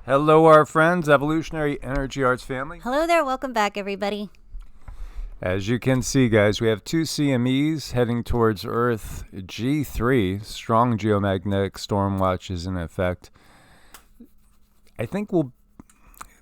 Hello, our friends, Evolutionary Energy Arts family. Hello there. Welcome back, everybody. As you can see, guys, we have two CME'S heading towards Earth. G3, strong geomagnetic storm watch is in effect. I think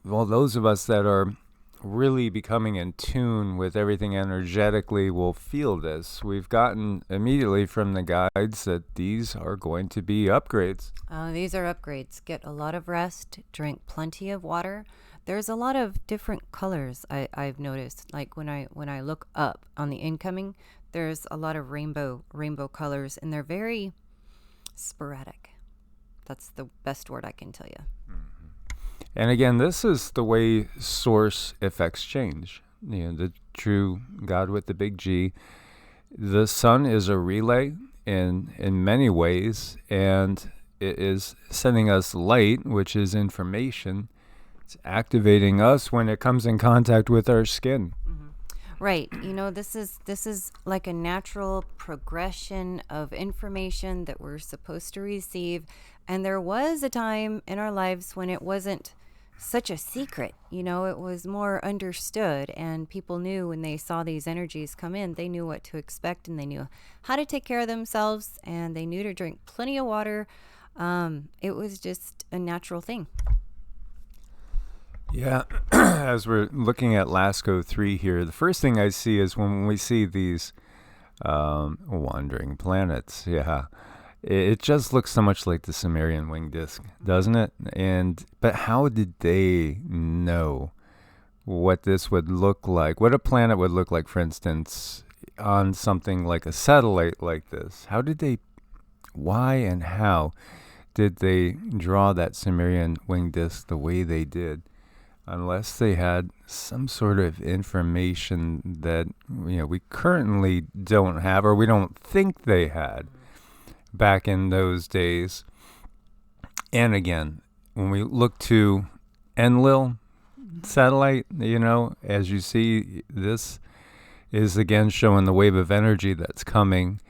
those of us that are really becoming in tune with everything energetically will feel this. We've gotten immediately from the guides that these are going to be upgrades. These are upgrades. Get a lot of rest, drink plenty of water. There's a lot of different colors I've noticed. Like when I look up on the incoming, there's a lot of rainbow colors, and they're very sporadic. That's the best word I can tell you. And again, this is the way source effects change. The true God with the big G. The sun is a relay in many ways, and it is sending us light, which is information. It's activating us when it comes in contact with our skin. Mm-hmm. Right. This is like a natural progression of information that we're supposed to receive. And there was a time in our lives when it wasn't such a secret. It was more understood, and people knew when they saw these energies come in, they knew what to expect, and they knew how to take care of themselves, and they knew to drink plenty of water. It was just a natural thing. Yeah, as we're looking at LASCO 3 here, the first thing I see is when we see these wandering planets, it just looks so much like the Sumerian winged disc, doesn't it? But how did they know what this would look like, what a planet would look like, for instance, on something like a satellite like this? Why and how did they draw that Sumerian winged disc the way they did? Unless they had some sort of information that we currently don't have, or we don't think they had back in those days. And again, when we look to Enlil satellite, as you see, this is again showing the wave of energy that's coming.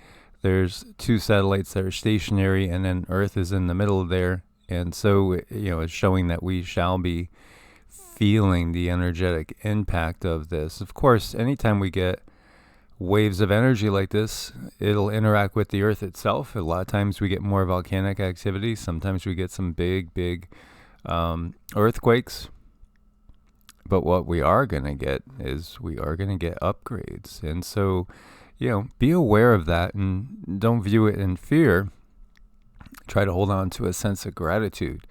There's two satellites that are stationary, and then Earth is in the middle there. And so, it's showing that we shall be feeling the energetic impact of this. Of course, anytime we get waves of energy like this, it'll interact with the Earth itself. A lot of times we get more volcanic activity. Sometimes we get some big earthquakes. But what we are going to get is upgrades. And so, be aware of that and don't view it in fear. Try to hold on to a sense of gratitude.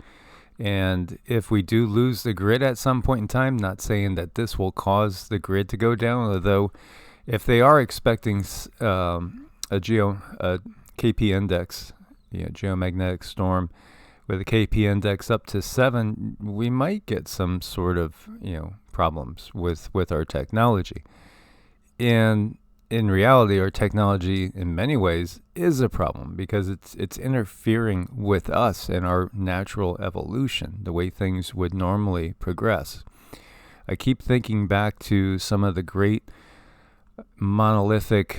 And if we do lose the grid at some point in time, not saying that this will cause the grid to go down, although if they are expecting a KP index, geomagnetic storm with a KP index up to 7, we might get some sort of problems with our technology. And in reality, our technology in many ways is a problem because it's interfering with us and our natural evolution, the way things would normally progress. I keep thinking back to some of the great monolithic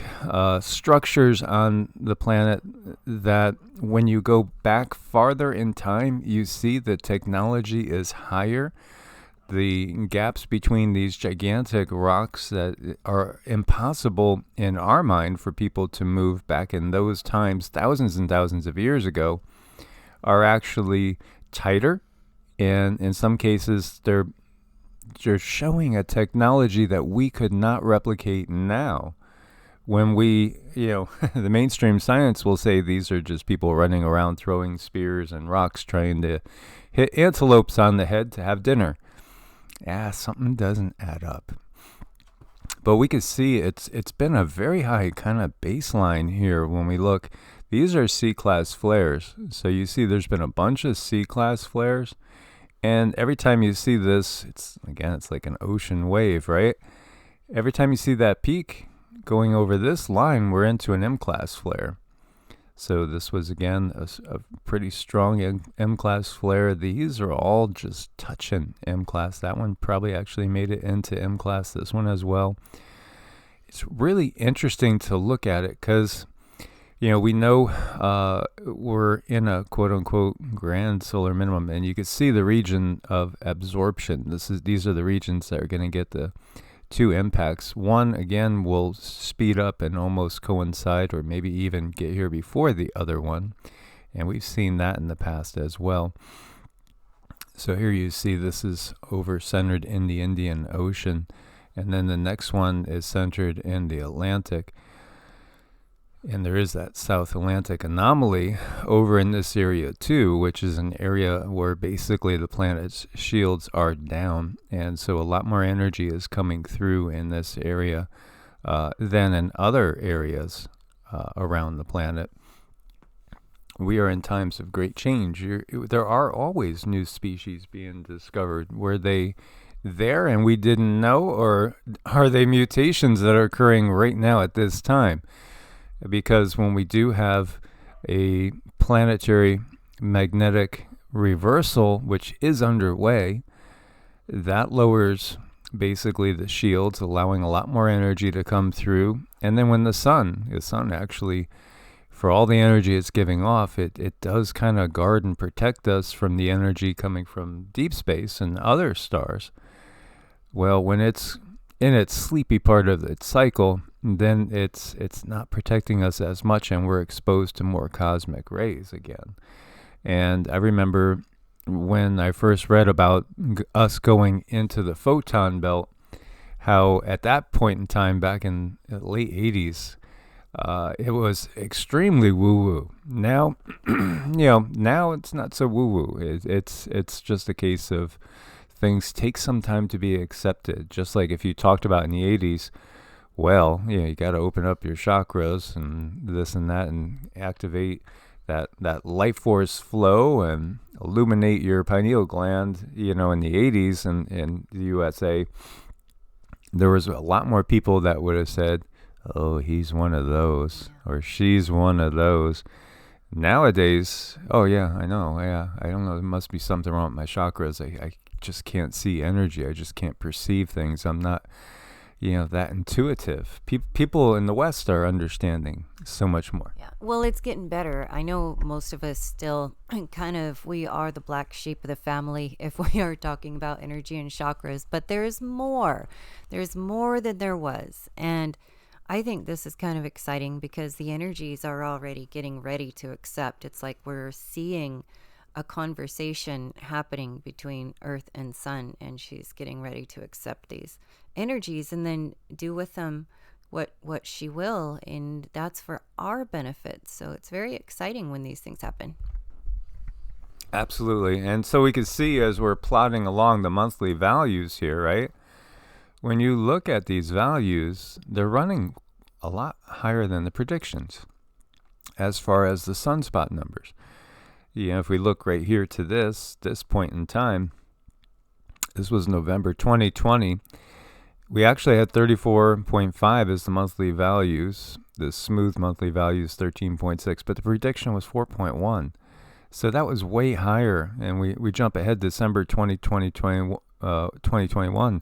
structures on the planet that when you go back farther in time, you see the technology is higher. The gaps between these gigantic rocks that are impossible in our mind for people to move back in those times, thousands and thousands of years ago, are actually tighter. And in some cases, they're showing a technology that we could not replicate now. When we, the mainstream science will say these are just people running around throwing spears and rocks trying to hit antelopes on the head to have dinner. Something doesn't add up. But we can see it's been a very high kind of baseline here when we look. These are C-class flares. So you see there's been a bunch of C-class flares. And every time you see this, it's like an ocean wave, right? Every time you see that peak going over this line, we're into an M-class flare. So this was, again, a pretty strong M-class flare. These are all just touching M-class. That one probably actually made it into M-class, this one as well. It's really interesting to look at it because We know we're in a quote-unquote grand solar minimum, and you can see the region of absorption. These are the regions that are going to get the two impacts. One, again, will speed up and almost coincide, or maybe even get here before the other one, and we've seen that in the past as well. So here you see this is over-centered in the Indian Ocean, and then the next one is centered in the Atlantic. And there is that South Atlantic anomaly over in this area too, which is an area where basically the planet's shields are down. And so a lot more energy is coming through in this area than in other areas around the planet. We are in times of great change. There are always new species being discovered. Were they there and we didn't know, or are they mutations that are occurring right now at this time? Because when we do have a planetary magnetic reversal, which is underway, that lowers basically the shields, allowing a lot more energy to come through. And then when the sun actually, for all the energy it's giving off, it does kind of guard and protect us from the energy coming from deep space and other stars. Well, when it's in its sleepy part of its cycle, then it's not protecting us as much, and we're exposed to more cosmic rays again. And I remember when I first read about us going into the photon belt, how at that point in time, back in the late 80s, it was extremely woo-woo. Now, now it's not so woo-woo. It's just a case of things take some time to be accepted. Just like if you talked about in the 80s, well, you got to open up your chakras and this and that and activate that life force flow and illuminate your pineal gland. In the 80s and in the USA, there was a lot more people that would have said, oh, he's one of those, or she's one of those. Nowadays, oh yeah, I know, yeah, I don't know, there must be something wrong with my chakras. I just can't see energy. I just can't perceive things. I'm not, that intuitive. People in the West are understanding so much more. Yeah. Well, it's getting better. I know most of us still we are the black sheep of the family if we are talking about energy and chakras, but there's more. There's more than there was. And I think this is kind of exciting because the energies are already getting ready to accept. It's like we're seeing a conversation happening between Earth and Sun, and she's getting ready to accept these energies and then do with them what she will, and that's for our benefit. So it's very exciting when these things happen. Absolutely. And so we can see as we're plotting along the monthly values here, right? When you look at these values, they're running a lot higher than the predictions as far as the sunspot numbers. If we look right here to this point in time, this was November 2020. We actually had 34.5 as the monthly values. The smooth monthly value is 13.6, but the prediction was 4.1. So that was way higher. And we jump ahead December 2021.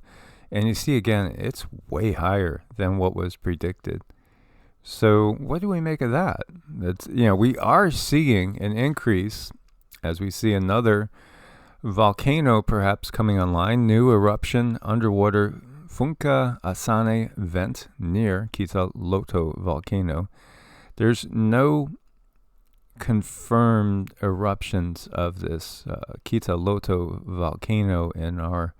And you see again, it's way higher than what was predicted. So what do we make of that? That's, we are seeing an increase as we see another volcano perhaps coming online, new eruption, underwater Funka Asane vent near Kitaloto volcano. There's no confirmed eruptions of this Kitaloto volcano in our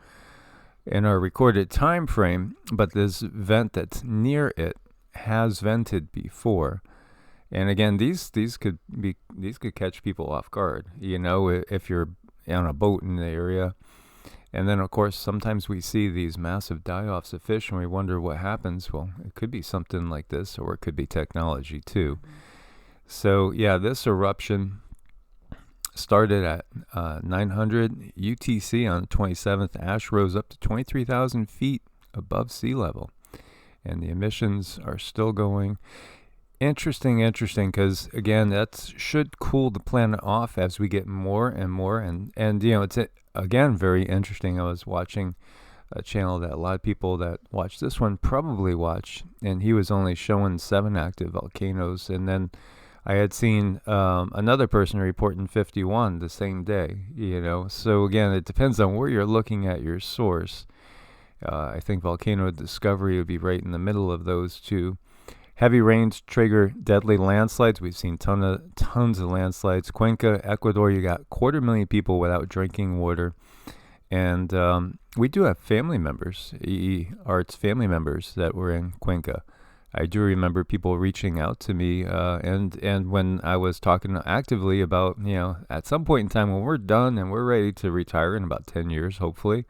recorded time frame, but this vent that's near it has vented before. And again, these could catch people off guard, if you're on a boat in the area. And then of course sometimes we see these massive die-offs of fish and we wonder what happens. Well, it could be something like this, or it could be technology too. So yeah, this eruption started at 900 UTC on the 27th. Ash rose up to 23,000 feet above sea level, and the emissions are still going. Interesting, because again, that should cool the planet off as we get more and more. And it's again very interesting. I was watching a channel that a lot of people that watch this one probably watch, and he was only showing 7 active volcanoes, and then I had seen another person report in 51 the same day, So again, it depends on where you're looking at your source. I think volcano discovery would be right in the middle of those two. Heavy rains trigger deadly landslides. We've seen tons of landslides. Cuenca, Ecuador, you got 250,000 people without drinking water. And we do have family members, EEARTS family members that were in Cuenca. I do remember people reaching out to me, and when I was talking actively about, at some point in time when we're done and we're ready to retire in about 10 years, hopefully,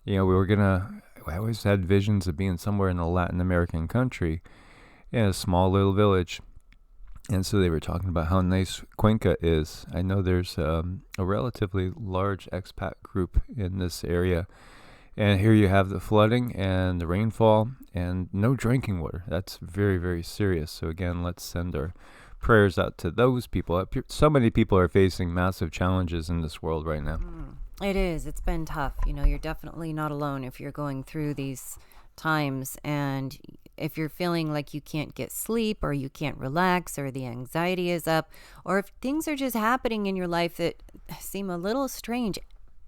I always had visions of being somewhere in a Latin American country, in a small little village. And so they were talking about how nice Cuenca is. I know there's a relatively large expat group in this area. And here you have the flooding and the rainfall and no drinking water. That's very, very serious. So again, let's send our prayers out to those people. So many people are facing massive challenges in this world right now. It is. It's been tough. You're definitely not alone if you're going through these times, and if you're feeling like you can't get sleep or you can't relax or the anxiety is up, or if things are just happening in your life that seem a little strange,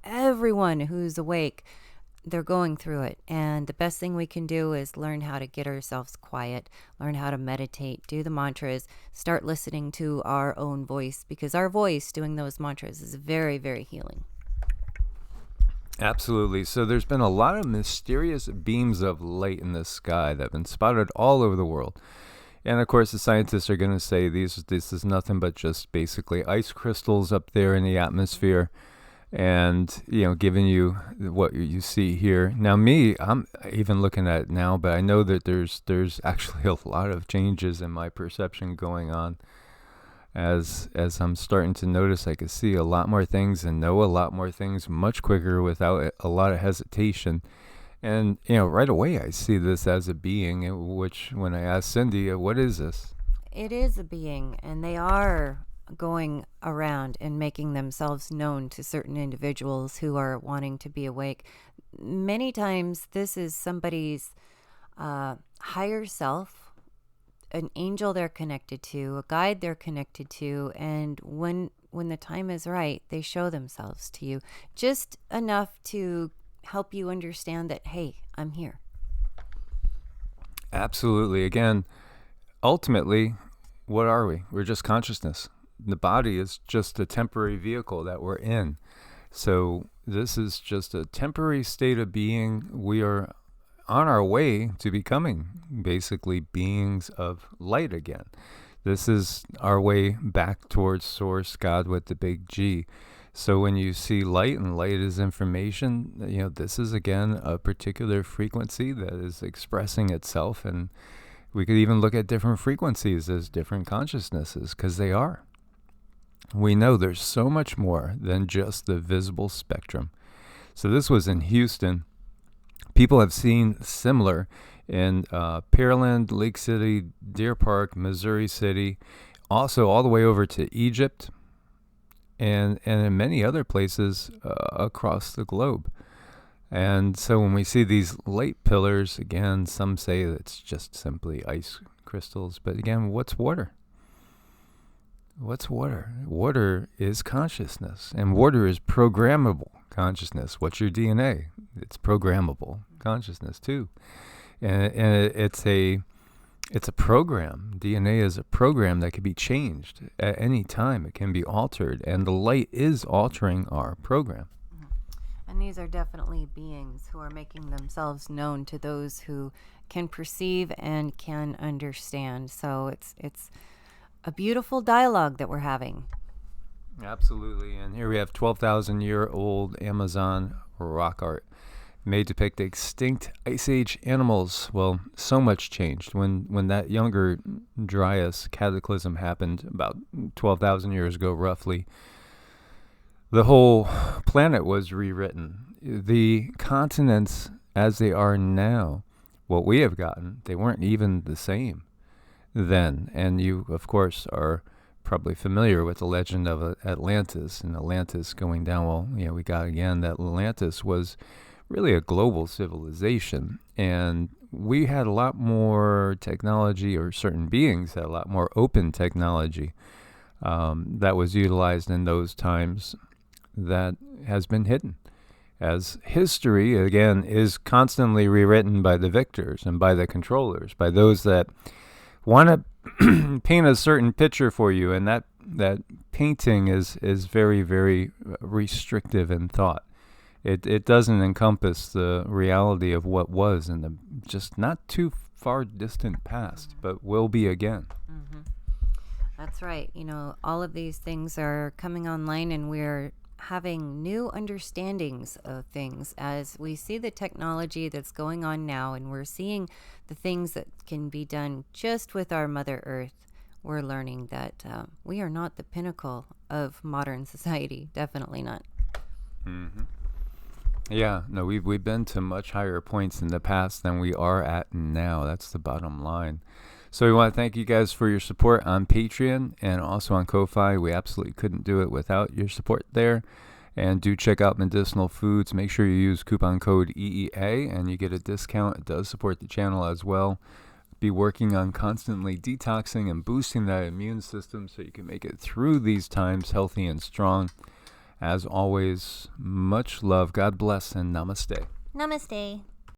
everyone who's awake, they're going through it. And the best thing we can do is learn how to get ourselves quiet, learn how to meditate, do the mantras, start listening to our own voice, because our voice doing those mantras is very, very healing. Absolutely. So there's been a lot of mysterious beams of light in the sky that have been spotted all over the world. And of course, the scientists are going to say this is nothing but just basically ice crystals up there in the atmosphere, and giving you what you see here. Now, I'm even looking at it now, but I know that there's actually a lot of changes in my perception going on. As I'm starting to notice, I can see a lot more things and know a lot more things much quicker without a lot of hesitation. And, right away I see this as a being, which when I asked Cindy, what is this? It is a being, and they are going around and making themselves known to certain individuals who are wanting to be awake. Many times this is somebody's higher self, an angel they're connected to, a guide they're connected to, and when the time is right, they show themselves to you, just enough to help you understand that, hey, I'm here. Absolutely. Again, ultimately, what are we? We're just consciousness. The body is just a temporary vehicle that we're in. So this is just a temporary state of being. We are on our way to becoming basically beings of light again. This is our way back towards Source, God with the big G. So when you see light, and light is information, this is again a particular frequency that is expressing itself. And we could even look at different frequencies as different consciousnesses, because they are. We know there's so much more than just the visible spectrum. So this was in Houston. People have seen similar in Pearland, Lake City, Deer Park, Missouri City, also all the way over to Egypt, and in many other places across the globe. And so when we see these light pillars, again, some say it's just simply ice crystals. But again, what's water? What's water? Water is consciousness, and water is programmable consciousness. What's your DNA? It's programmable consciousness too, and it's a program. DNA is a program that can be changed at any time. It can be altered, and the light is altering our program. And these are definitely beings who are making themselves known to those who can perceive and can understand. So it's a beautiful dialogue that we're having. Absolutely. And here we have 12,000-year-old Amazon rock art made to depict extinct Ice Age animals. Well, so much changed. When that younger Dryas cataclysm happened about 12,000 years ago, roughly, the whole planet was rewritten. The continents as they are now, what we have gotten, they weren't even the same then. And you, of course, are probably familiar with the legend of Atlantis, and Atlantis going down. Well, we got again that Atlantis was really a global civilization, and we had a lot more technology, or certain beings had a lot more open technology that was utilized in those times that has been hidden. As history, again, is constantly rewritten by the victors and by the controllers, by those that want to paint a certain picture for you, and that painting is very, very restrictive in thought. It doesn't encompass the reality of what was in the just not too far distant past, but will be again. Mm-hmm. That's right. All of these things are coming online, and we're having new understandings of things as we see the technology that's going on now, and we're seeing the things that can be done just with our Mother Earth. We're learning that we are not the pinnacle of modern society. Definitely not. Mm-hmm. Yeah, no, we've been to much higher points in the past than we are at now. That's the bottom line. So we want to thank you guys for your support on Patreon and also on Ko-Fi. We absolutely couldn't do it without your support there. And do check out Medicinal Foods. Make sure you use coupon code EEA and you get a discount. It does support the channel as well. Be working on constantly detoxing and boosting that immune system so you can make it through these times healthy and strong. As always, much love. God bless and namaste. Namaste.